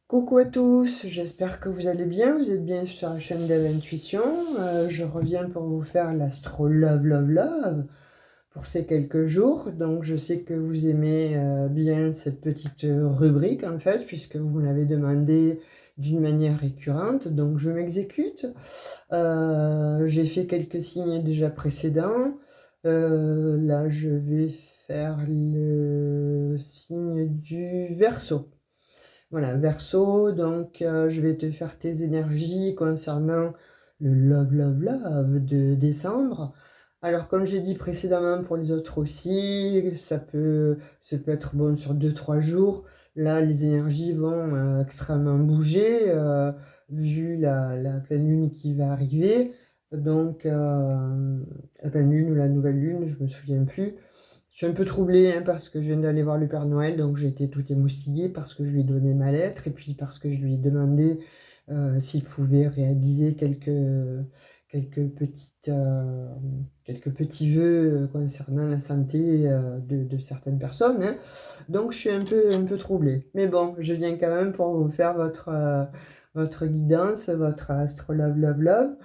Coucou à tous, j'espère que vous allez bien, vous êtes bien sur la chaîne d'Eve Intuition. Je reviens pour vous faire l'astro love love love pour ces quelques jours. Donc je sais que vous aimez bien cette petite rubrique en fait, puisque vous me l'avez demandé d'une manière récurrente. Donc je m'exécute. J'ai fait quelques signes déjà précédents. Là je vais faire le signe du Verseau. Voilà, Verseau, donc je vais te faire tes énergies concernant le love, love, love de décembre. Alors, comme j'ai dit précédemment pour les autres aussi, ça peut être bon sur 2 3 jours. Là, les énergies vont extrêmement bouger, vu la pleine lune qui va arriver. Donc, la pleine lune ou la nouvelle lune, je me souviens plus. Je suis un peu troublée hein, parce que je viens d'aller voir le Père Noël, donc j'ai été tout émoustillée parce que je lui ai donné ma lettre et puis parce que je lui ai demandé s'il pouvait réaliser quelques petits vœux concernant la santé de certaines personnes, hein. Donc je suis un peu troublée. Mais bon, je viens quand même pour vous faire votre guidance, votre astro love love love.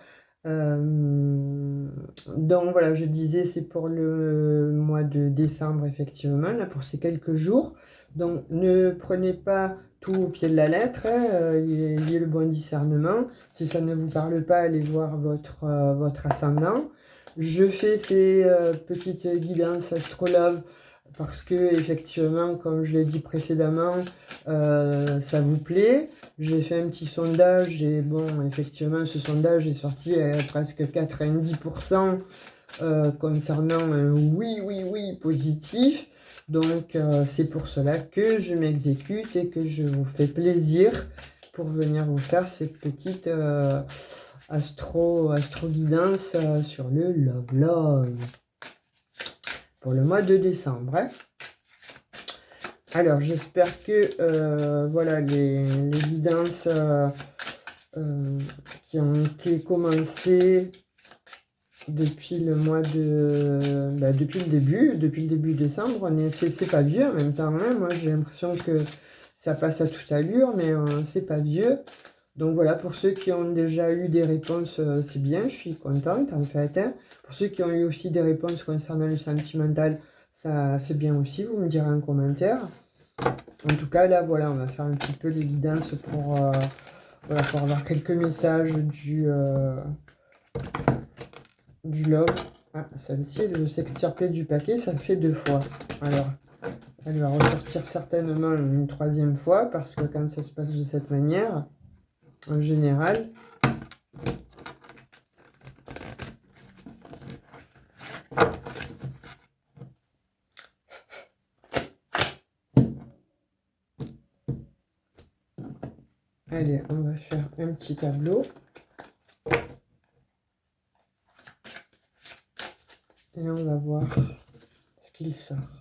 Euh, donc voilà, je disais, c'est pour le mois de décembre, effectivement, là, pour ces quelques jours. Donc ne prenez pas tout au pied de la lettre, hein, ayez le bon discernement. Si ça ne vous parle pas, allez voir votre ascendant. Je fais ces petites guidances astrolabes parce que, effectivement, comme je l'ai dit précédemment, ça vous plaît. J'ai fait un petit sondage et bon, effectivement, ce sondage est sorti à presque 90% concernant un oui, oui, oui positif. Donc, c'est pour cela que je m'exécute et que je vous fais plaisir pour venir vous faire ces petites astro guidance sur le love love pour le mois de décembre, hein. Alors, j'espère que voilà, les guidances qui ont été commencées depuis le mois depuis le début décembre. C'est pas vieux en même temps, hein. Moi, j'ai l'impression que ça passe à toute allure, mais c'est pas vieux. Donc voilà, pour ceux qui ont déjà eu des réponses, c'est bien, je suis contente en fait, hein. Pour ceux qui ont eu aussi des réponses concernant le sentimental, ça c'est bien aussi, vous me direz en commentaire. En tout cas, là, voilà, on va faire un petit peu les guidances voilà, pour avoir quelques messages du love. Ah, celle-ci, elle veut s'extirper du paquet, ça le fait 2 fois. Alors, elle va ressortir certainement une 3e fois, parce que quand ça se passe de cette manière, en général, allez, on va faire un petit tableau. Et on va voir ce qu'il sort.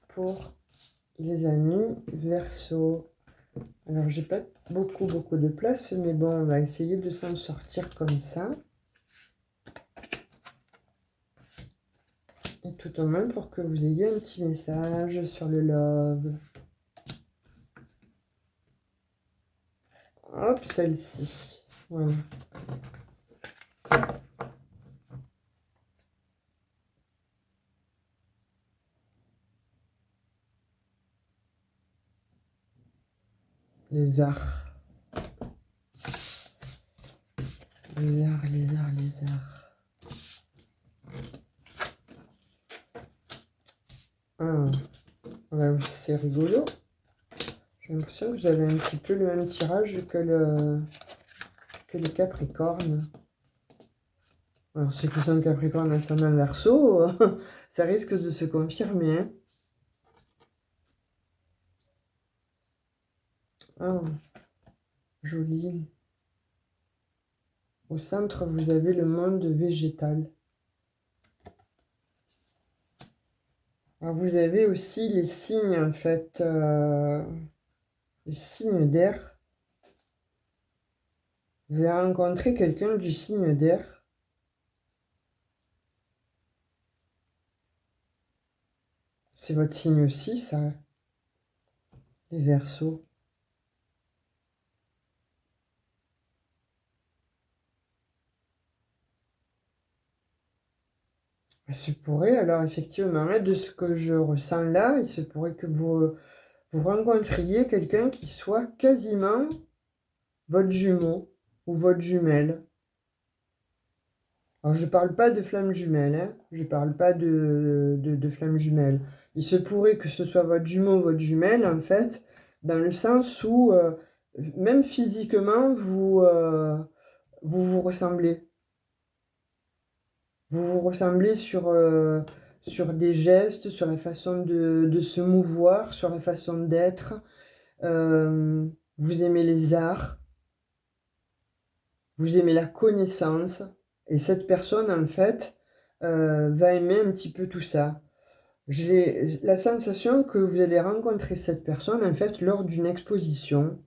Pour les amis Verseau. Alors, j'ai pas beaucoup de place, mais bon, on va essayer de s'en sortir comme ça. Et tout au moins pour que vous ayez un petit message sur le love. Hop, celle-ci. Voilà. Les arts. Les arts, les arts, les arts. Ah, ouais, c'est rigolo. J'ai l'impression que j'avais un petit peu le même tirage que les Capricornes. Alors, ceux qui sont Capricorne ascendant Verseau, ça risque de se confirmer, hein. Ah, joli. Au centre, vous avez le monde végétal. Alors, vous avez aussi les signes, en fait, les signes d'air. Vous avez rencontré quelqu'un du signe d'air. C'est votre signe aussi, ça. les Verseaux. Il se pourrait, alors effectivement, là, de ce que je ressens là, il se pourrait que vous rencontriez quelqu'un qui soit quasiment votre jumeau ou votre jumelle. Alors, je ne parle pas de flamme jumelle, hein. Je ne parle pas de flamme jumelle. Il se pourrait que ce soit votre jumeau ou votre jumelle, en fait, dans le sens où, même physiquement, vous ressemblez. Vous vous ressemblez sur des gestes, sur la façon de se mouvoir, sur la façon d'être. Vous aimez les arts, vous aimez la connaissance. Et cette personne, en fait, va aimer un petit peu tout ça. J'ai la sensation que vous allez rencontrer cette personne, en fait, lors d'une exposition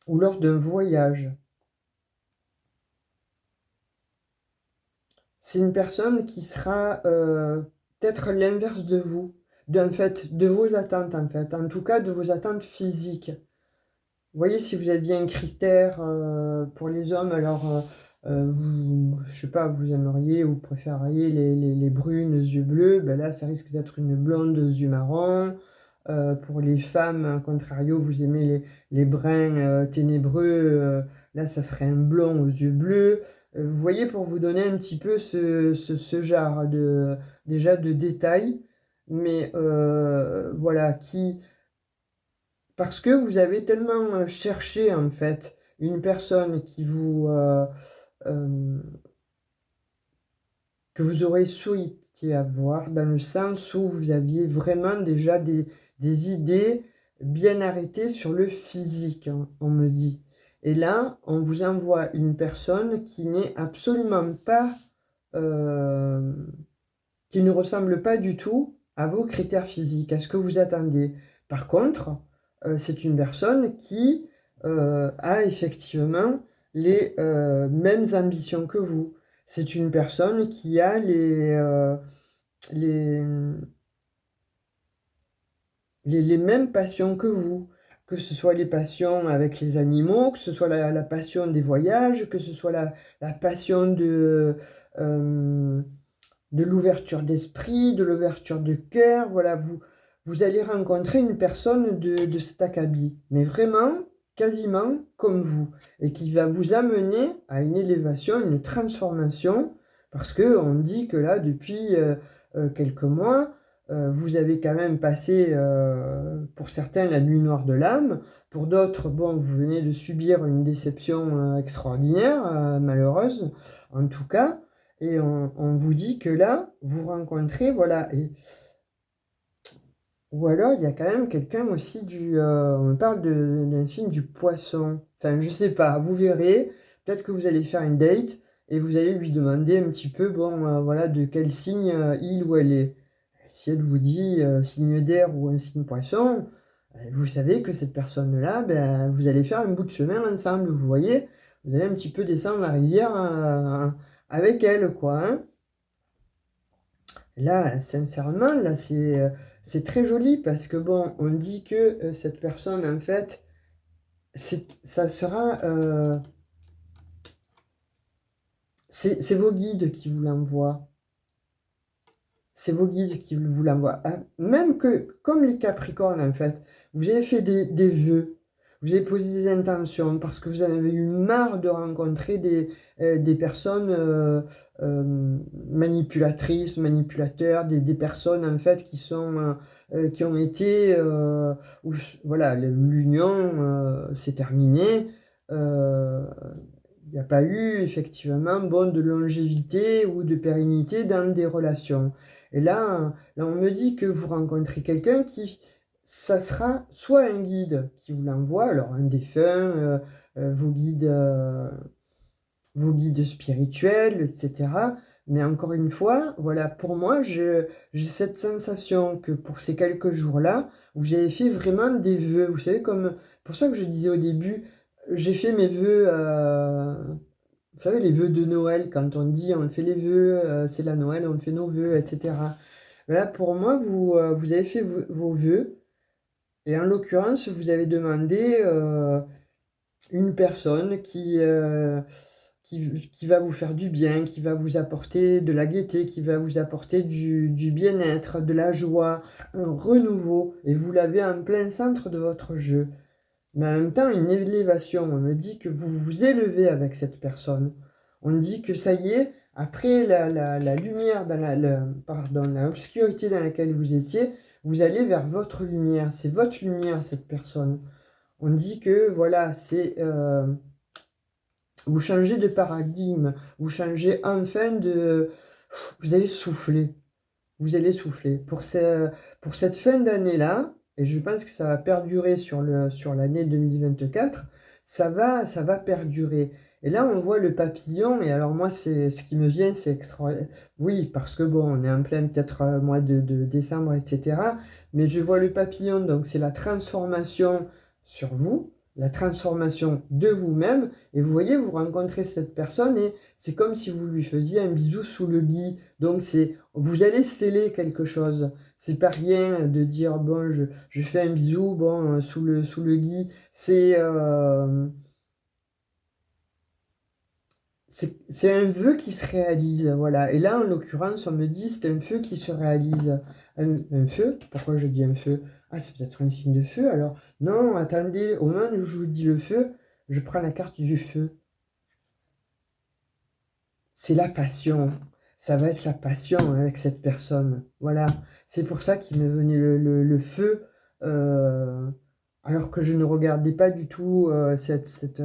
ou lors d'un voyage. C'est une personne qui sera peut-être l'inverse de vous, en fait, de vos attentes, en fait, en tout cas de vos attentes physiques. Vous voyez, si vous aviez un critère pour les hommes, alors, je sais pas, vous aimeriez ou préfériez les brunes aux yeux bleus, ben là, ça risque d'être une blonde aux yeux marrons. Pour les femmes, à contrario, vous aimez les bruns ténébreux, là, ça serait un blond aux yeux bleus. Vous voyez, pour vous donner un petit peu ce genre déjà de détails, mais voilà, parce que vous avez tellement cherché, en fait, une personne euh, que vous aurez souhaité avoir, dans le sens où vous aviez vraiment déjà des idées bien arrêtées sur le physique, hein, on me dit. Et là, on vous envoie une personne qui n'est absolument pas, euh, qui ne ressemble pas du tout à vos critères physiques, à ce que vous attendez. Par contre, c'est une personne qui a effectivement les mêmes ambitions que vous. C'est une personne qui a les, les mêmes passions que vous, que ce soit les passions avec les animaux, que ce soit la passion des voyages, que ce soit la passion euh, de l'ouverture d'esprit, de l'ouverture de cœur. Voilà, vous allez rencontrer une personne de cet acabit, mais vraiment quasiment comme vous, et qui va vous amener à une élévation, une transformation, parce que on dit que là, depuis quelques mois, vous avez quand même passé, pour certains, la nuit noire de l'âme, pour d'autres, bon, vous venez de subir une déception extraordinaire, malheureuse, en tout cas. Et on vous dit que là, vous rencontrez, voilà. Ou alors, il y a quand même quelqu'un aussi on parle d'un signe du poisson. Enfin, je sais pas, vous verrez. Peut-être que vous allez faire une date et vous allez lui demander un petit peu, bon, voilà, de quel signe il ou elle est. Si elle vous dit signe d'air ou un signe poisson, vous savez que cette personne-là, ben, vous allez faire un bout de chemin ensemble, vous voyez. Vous allez un petit peu descendre la rivière avec elle, quoi, hein. Là, sincèrement, là, c'est très joli parce que, bon, on dit que cette personne, en fait, ça sera... c'est vos guides qui vous l'envoient. C'est vos guides qui vous l'envoient. Ah, même que, comme les Capricornes, en fait, vous avez fait des vœux, vous avez posé des intentions parce que vous en avez eu marre de rencontrer des personnes manipulatrices, manipulateurs, des personnes, en fait, qui ont été... voilà, l'union s'est terminée. Euh, il n'y a pas eu effectivement bon, de longévité ou de pérennité dans des relations. Et là, on me dit que vous rencontrez quelqu'un ça sera soit un guide qui vous l'envoie, alors un défunt, euh, vos guides, euh, vos guides spirituels, etc. Mais encore une fois, voilà, pour moi, j'ai cette sensation que pour ces quelques jours-là, vous avez fait vraiment des vœux. Vous savez, comme, pour ça que je disais au début, j'ai fait mes vœux, vous savez, les vœux de Noël, quand on dit on fait les vœux, c'est la Noël, on fait nos vœux, etc. Là, pour moi, vous avez fait vos vœux, et en l'occurrence, vous avez demandé une personne qui va vous faire du bien, qui va vous apporter de la gaieté, qui va vous apporter du bien-être, de la joie, un renouveau, et vous l'avez en plein centre de votre jeu. Mais en même temps, une élévation. On me dit que vous vous élevez avec cette personne. On dit que ça y est, après la lumière, pardon, l'obscurité dans laquelle vous étiez, vous allez vers votre lumière. C'est votre lumière, cette personne. On dit que, voilà, vous changez de paradigme. Vous changez enfin de... Vous allez souffler. Vous allez souffler. Pour cette fin d'année-là, et je pense que ça va perdurer sur l'année 2024, ça va perdurer. Et là, on voit le papillon, et alors moi, ce qui me vient, c'est extraordinaire. Oui, parce que bon, on est en plein peut-être mois de décembre, etc. Mais je vois le papillon, donc c'est la transformation sur vous, la transformation de vous-même. Et vous voyez, vous rencontrez cette personne, et c'est comme si vous lui faisiez un bisou sous le gui. Donc vous allez sceller quelque chose. C'est pas rien de dire, bon, je fais un bisou, bon, sous le gui. C'est un vœu qui se réalise, voilà. Et là, en l'occurrence, on me dit, c'est un vœu qui se réalise. Un feu? Pourquoi je dis un feu? Ah, c'est peut-être un signe de feu, alors. Non, attendez, au moment où je vous dis le feu, je prends la carte du feu. C'est la passion. Ça va être la passion avec cette personne. Voilà. C'est pour ça qu'il me venait le feu, alors que je ne regardais pas du tout cette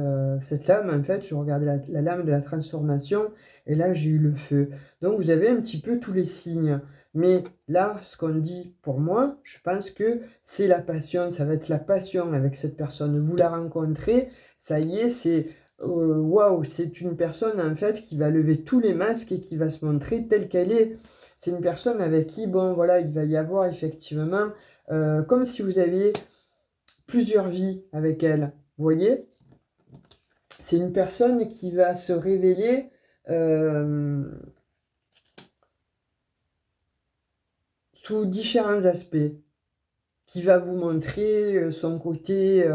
lame. En fait, je regardais la lame de la transformation, et là, j'ai eu le feu. Donc, vous avez un petit peu tous les signes. Mais là, ce qu'on dit pour moi, je pense que c'est la passion. Ça va être la passion avec cette personne. Vous la rencontrez, ça y est, c'est waouh, c'est une personne en fait qui va lever tous les masques et qui va se montrer telle qu'elle est. C'est une personne avec qui, bon, voilà, il va y avoir effectivement, comme si vous aviez plusieurs vies avec elle. Vous voyez? C'est une personne qui va se révéler sous différents aspects, qui va vous montrer son côté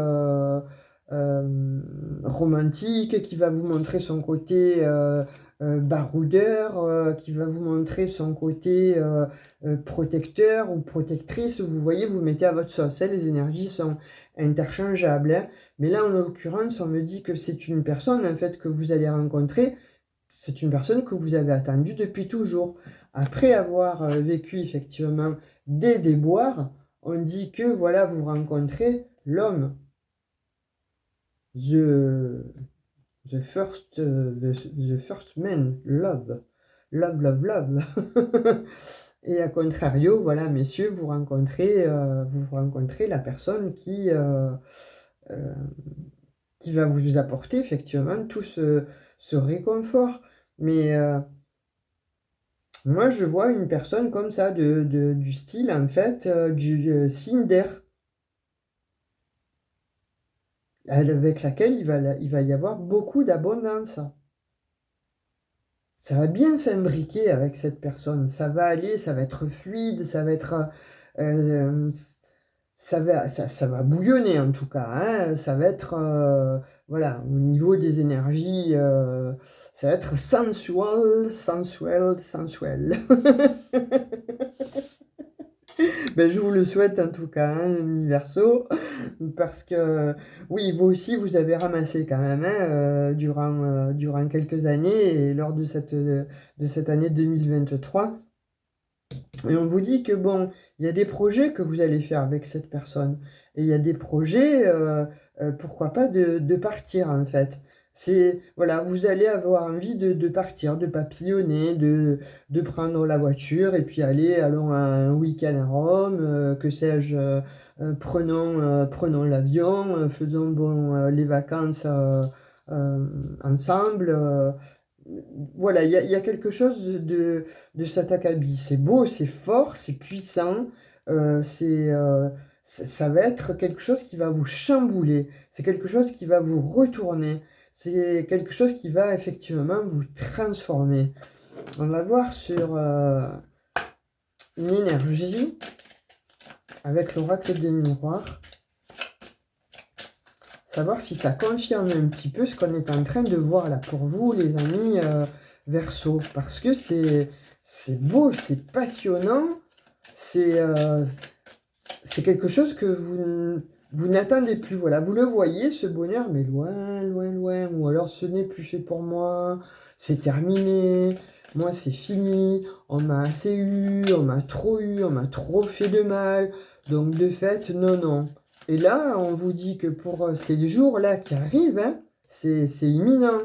romantique, qui va vous montrer son côté baroudeur, qui va vous montrer son côté protecteur ou protectrice. Vous voyez, vous mettez à votre sauce. Les énergies sont interchangeables, hein. Mais là, en l'occurrence, on me dit que c'est une personne en fait que vous allez rencontrer. C'est une personne que vous avez attendue depuis toujours. Après avoir vécu effectivement des déboires, on dit que voilà, vous rencontrez l'homme, the, the first man, love, love, love, love. Et à contrario, voilà, messieurs, vous rencontrez la personne euh, qui va vous apporter effectivement tout ce réconfort. Mais moi, je vois une personne comme ça, du style, en fait, du signe d'air, avec laquelle il va y avoir beaucoup d'abondance. Ça va bien s'imbriquer avec cette personne. Ça va aller, ça va être fluide, ça va être... euh, ça va bouillonner en tout cas, hein. Ça va être, voilà, au niveau des énergies, ça va être sensuel, sensuel, sensuel. Ben, je vous le souhaite en tout cas, hein, Universo, parce que oui, vous aussi, vous avez ramassé quand même, hein, durant quelques années, et lors de cette année 2023. Et on vous dit que bon, il y a des projets que vous allez faire avec cette personne. Et il y a des projets, pourquoi pas, de partir en fait. Voilà, vous allez avoir envie de partir, de papillonner, de prendre la voiture et puis allons à un week-end à Rome, que sais-je, prenons l'avion, faisons bon, les vacances ensemble. Voilà, il y a quelque chose de cet acabit. C'est beau, c'est fort, c'est puissant, ça va être quelque chose qui va vous chambouler, c'est quelque chose qui va vous retourner, c'est quelque chose qui va effectivement vous transformer. On va voir sur une énergie avec l'oracle des miroirs. Savoir si ça confirme un petit peu ce qu'on est en train de voir là pour vous, les amis Verseau. Parce que c'est beau, c'est passionnant, c'est quelque chose que vous n'attendez plus. Voilà, vous le voyez, ce bonheur, mais loin, loin, loin. Ou alors, ce n'est plus fait pour moi, c'est terminé, moi, c'est fini, on m'a assez eu, on m'a trop fait de mal. Donc, de fait, non, non. Et là, on vous dit que pour ces jours-là qui arrivent, hein, c'est imminent.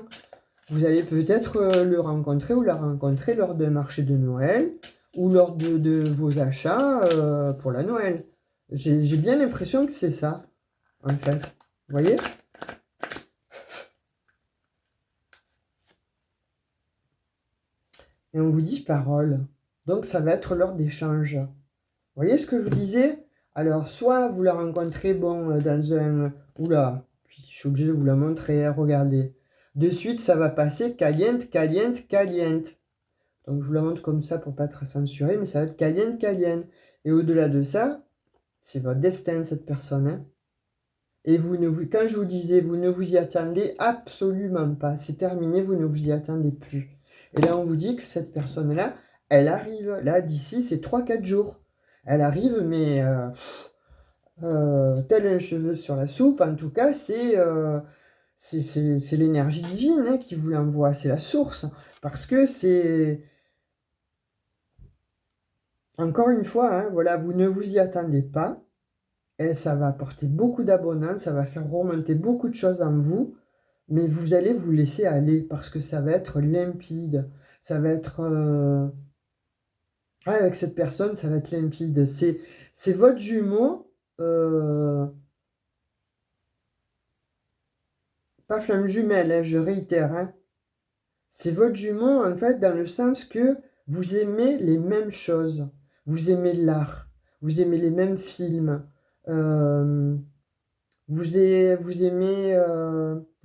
Vous allez peut-être le rencontrer ou la rencontrer lors d'un marché de Noël ou lors de vos achats pour la Noël. J'ai bien l'impression que c'est ça, en fait. Vous voyez? Et on vous dit parole. Donc, ça va être lors d'échanges. Vous voyez ce que je vous disais? Alors, soit vous la rencontrez, bon, dans un... Oula, puis je suis obligé de vous la montrer, hein, regardez. De suite, ça va passer caliente, caliente, caliente. Donc, je vous la montre comme ça pour pas être censuré, mais ça va être caliente, caliente. Et au-delà de ça, c'est votre destin, cette personne. Hein. Et quand je vous disais, vous ne vous y attendez absolument pas. C'est terminé, vous ne vous y attendez plus. Et là, on vous dit que cette personne-là, elle arrive. Là, d'ici, c'est 3-4 jours. Elle arrive, mais tel un cheveu sur la soupe. En tout cas, c'est l'énergie divine hein, qui vous l'envoie. C'est la source. Parce que c'est... Encore une fois, hein, voilà, vous ne vous y attendez pas. Et ça va apporter beaucoup d'abondance, ça va faire remonter beaucoup de choses en vous, mais vous allez vous laisser aller parce que ça va être limpide. Ça va être... avec cette personne, ça va être limpide. C'est votre jumeau, pas flamme jumelle, hein, je réitère. Hein. C'est votre jumeau, en fait, dans le sens que vous aimez les mêmes choses. Vous aimez l'art, vous aimez les mêmes films. Vous aimez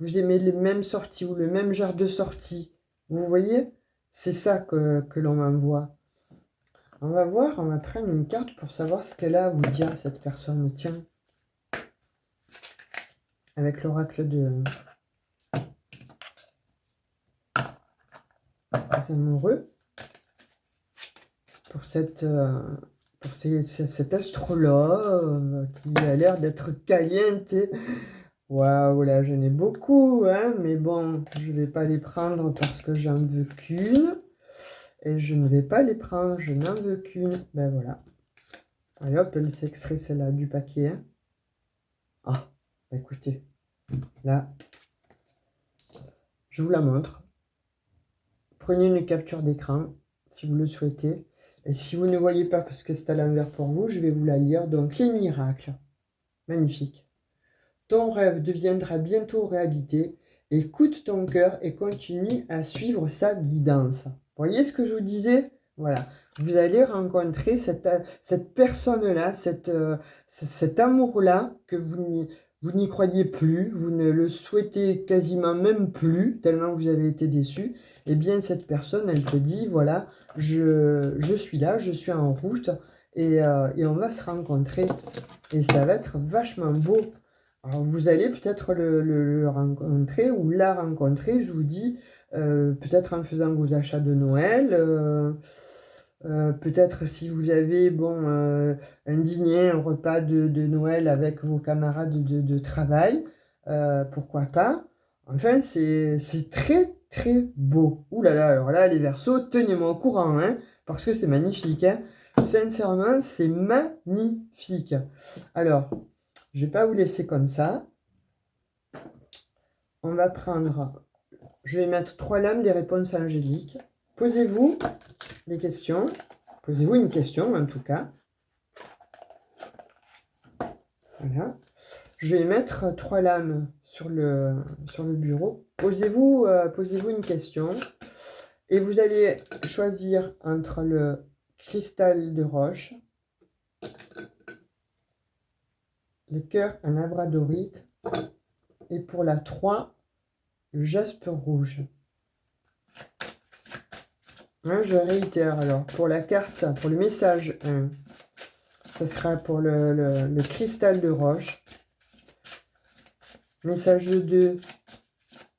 les mêmes sorties ou le même genre de sortie. Vous voyez? C'est ça que l'on m'envoie. On va voir, on va prendre une carte pour savoir ce qu'elle a à vous dire, cette personne. Tiens. Avec l'oracle des amoureux. Pour cet astrologue qui a l'air d'être caliente. Waouh, là, j'en ai beaucoup, hein, mais bon, je vais pas les prendre parce que j'en veux qu'une. Et je ne vais pas les prendre, je n'en veux qu'une. Ben voilà. Allez hop, elle s'est extrait celle-là du paquet. Hein. Ah, écoutez, là, je vous la montre. Prenez une capture d'écran si vous le souhaitez. Et si vous ne voyez pas parce que c'est à l'envers pour vous, je vais vous la lire. Donc, les miracles. Magnifique. Ton rêve deviendra bientôt réalité. Écoute ton cœur et continue à suivre sa guidance. Voyez ce que je vous disais? Voilà. Vous allez rencontrer cette personne-là, cet amour-là que vous n'y croyez plus, vous ne le souhaitez quasiment même plus, tellement vous avez été déçu. Eh bien, cette personne, elle te dit, voilà, je suis là, je suis en route et on va se rencontrer. Et ça va être vachement beau. Alors, vous allez peut-être le rencontrer ou la rencontrer, je vous dis, peut-être en faisant vos achats de Noël, peut-être si vous avez bon, un dîner, un repas de Noël avec vos camarades de travail, pourquoi pas. Enfin, c'est très très beau. Ouh là là, alors là, les Verseaux, tenez-moi au courant, hein, parce que c'est magnifique. Hein. Sincèrement, c'est magnifique. Alors, je ne vais pas vous laisser comme ça. On va prendre, je vais mettre 3 lames des réponses angéliques. Posez-vous des questions. Posez-vous une question en tout cas. Voilà. Je vais mettre 3 lames sur le bureau. Posez-vous une question. Et vous allez choisir entre le cristal de roche, le cœur en labradorite, et pour la 3, le jaspe rouge. Hein, je réitère alors, pour la carte, pour le message 1, ce sera pour le cristal de roche. Message 2,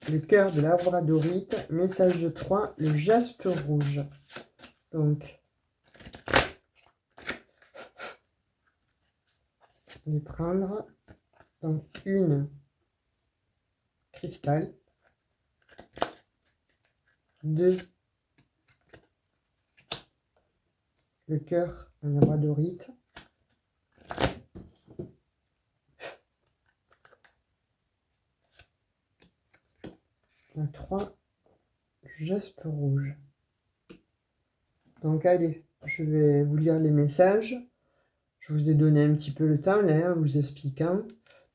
le cœur de labradorite. Message 3, le jaspe rouge. Donc, je vais prendre donc une cristal, 2 le cœur en labradorite, 3 jaspe rouge. Donc allez, je vais vous lire les messages. Je vous ai donné un petit peu le temps là, en vous expliquant.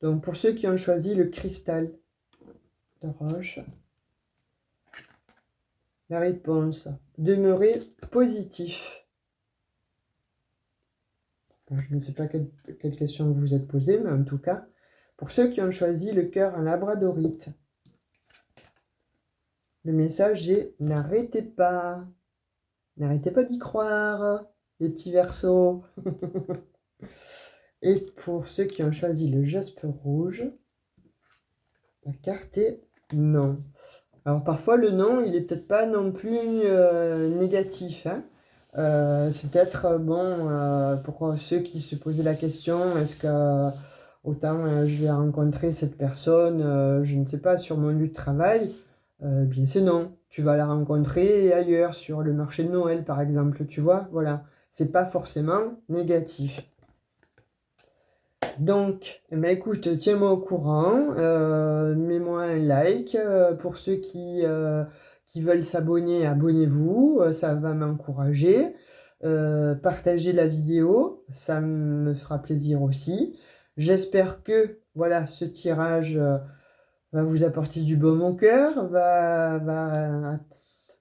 Donc pour ceux qui ont choisi le cristal de roche, la réponse, demeurez positif. Je ne sais pas quelle question vous vous êtes posée, mais en tout cas, pour ceux qui ont choisi le cœur en labradorite, le message est n'arrêtez pas d'y croire, les petits versos. Et pour ceux qui ont choisi le jaspe rouge, la carte est non. Alors parfois le non, il est peut-être pas non plus négatif, hein. C'est peut-être bon pour ceux qui se posaient la question, est-ce que autant je vais rencontrer cette personne, je ne sais pas, sur mon lieu de travail, bien c'est non. Tu vas la rencontrer ailleurs, sur le marché de Noël par exemple, tu vois, voilà. C'est pas forcément négatif. Donc, eh ben, écoute, tiens-moi au courant, mets-moi un like, pour ceux qui veulent s'abonner, abonnez-vous, ça va m'encourager. Partagez la vidéo, ça me fera plaisir aussi. J'espère que, voilà, ce tirage va vous apporter du baume au cœur,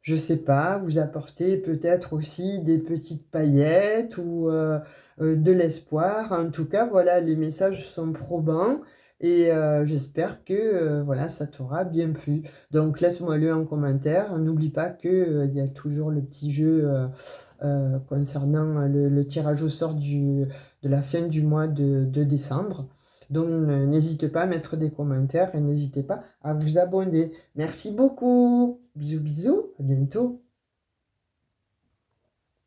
je sais pas, vous apporter peut-être aussi des petites paillettes ou de l'espoir. En tout cas, voilà, les messages sont probants et j'espère que voilà, ça t'aura bien plu. Donc laisse-moi-le en commentaire. N'oublie pas que il y a toujours le petit jeu concernant le tirage au sort de la fin du mois de décembre. Donc n'hésitez pas à mettre des commentaires et n'hésitez pas à vous abonner. Merci beaucoup. Bisous bisous, à bientôt.